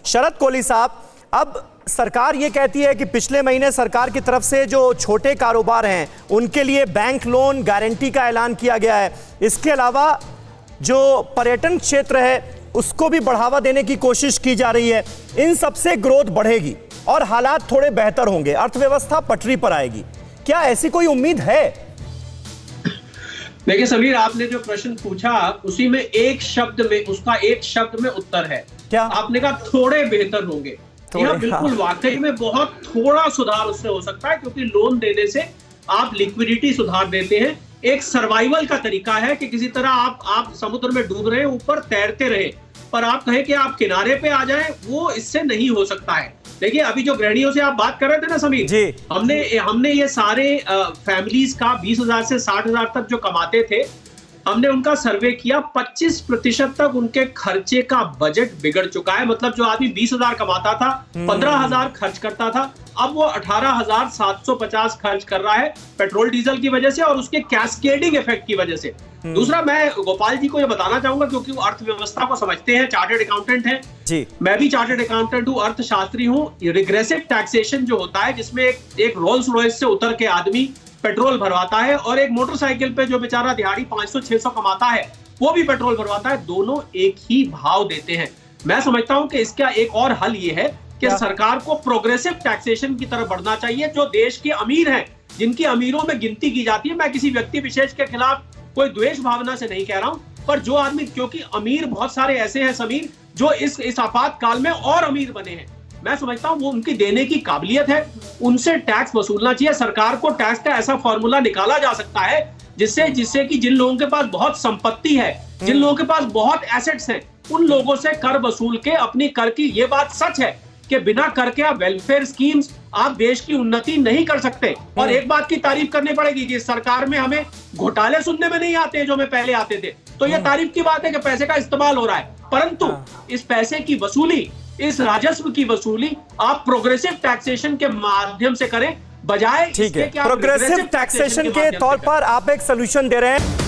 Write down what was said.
शरद कोहली साहब, अब सरकार ये कहती है कि पिछले महीने सरकार की तरफ से जो छोटे कारोबार हैं उनके लिए बैंक लोन गारंटी का ऐलान किया गया है। इसके अलावा जो पर्यटन क्षेत्र है उसको भी बढ़ावा देने की कोशिश की जा रही है। इन सबसे ग्रोथ बढ़ेगी और हालात थोड़े बेहतर होंगे, अर्थव्यवस्था पटरी पर आएगी। क्या ऐसी कोई उम्मीद है? देखिए समीर, आपने जो प्रश्न पूछा उसी में एक शब्द में उत्तर है। क्या आपने कहा थोड़े बेहतर होंगे। यह बिल्कुल वाकई में बहुत थोड़ा सुधार उससे हो सकता है, क्योंकि लोन देने से आप लिक्विडिटी सुधार देते हैं। एक सर्वाइवल का तरीका है कि किसी तरह आप समुद्र में डूब रहे हैं, ऊपर तैरते रहे, पर आप कहें कि आप किनारे पे आ जाएं, वो इससे नहीं हो सकता है। देखिए, अभी जो गृहिणियों से आप बात कर रहे थे ना समीर जी, हमने ये सारे फैमिलीज का 20,000 से 60,000 तक जो कमाते थे, हमने उनका सर्वे किया। 25% तक उनके खर्चे का बजट बिगड़ चुका है। मतलब जो आदमी 20,000 कमाता था, 15,000 खर्च करता था, अब वो 18,750 खर्च कर रहा है, पेट्रोल डीजल की वजह से और उसके कैस्केडिंग इफेक्ट की वजह से। दूसरा, मैं गोपाल जी को ये बताना चाहूंगा, क्योंकि वो अर्थव्यवस्था को समझते हैं, चार्टर्ड अकाउंटेंट हैं जी। मैं भी चार्टर्ड अकाउंटेंट हूँ, अर्थशास्त्री हूँ। रिग्रेसिव टैक्सेशन जो होता है, जिसमें एक रोल्स रॉयस से उतर के आदमी पेट्रोल भरवाता है और एक मोटरसाइकिल पे जो बेचारा दिहाड़ी 500-600 कमाता है वो भी पेट्रोल भरवाता है, दोनों एक ही भाव देते हैं। मैं समझता हूं कि इसका एक और हल ये है कि सरकार को प्रोग्रेसिव टैक्सेशन की तरफ बढ़ना चाहिए। जो देश के अमीर हैं, जिनकी अमीरों में गिनती की जाती है, मैं किसी व्यक्ति विशेष के खिलाफ कोई द्वेष भावना से नहीं कह रहा हूं, पर जो आदमी, क्योंकि अमीर बहुत सारे ऐसे हैं समीर जो इस आपातकाल में और अमीर बने हैं, मैं समझता हूं वो उनकी देने की काबिलियत है, उनसे टैक्स वसूलना चाहिए। सरकार को टैक्स का ऐसा फॉर्मूला निकाला जा सकता है जिससे कि जिन लोगों के पास बहुत संपत्ति है, जिन लोगों के पास बहुत एसेट्स हैं, उन लोगों से कर वसूल के अपनी कर की, ये बात सच है कि बिना कर के आप वेलफेयर स्कीम्स, आप देश की उन्नति नहीं कर सकते। और एक बात की तारीफ करनी पड़ेगी कि सरकार में हमें घोटाले सुनने में नहीं आते जो हमें पहले आते थे, तो ये तारीफ की बात है कि पैसे का इस्तेमाल हो रहा है, परंतु इस पैसे की वसूली, इस राजस्व की वसूली आप प्रोग्रेसिव टैक्सेशन के माध्यम से करें, बजाय ठीक है, प्रोग्रेसिव टैक्सेशन के तौर पर आप एक सोल्यूशन दे रहे हैं।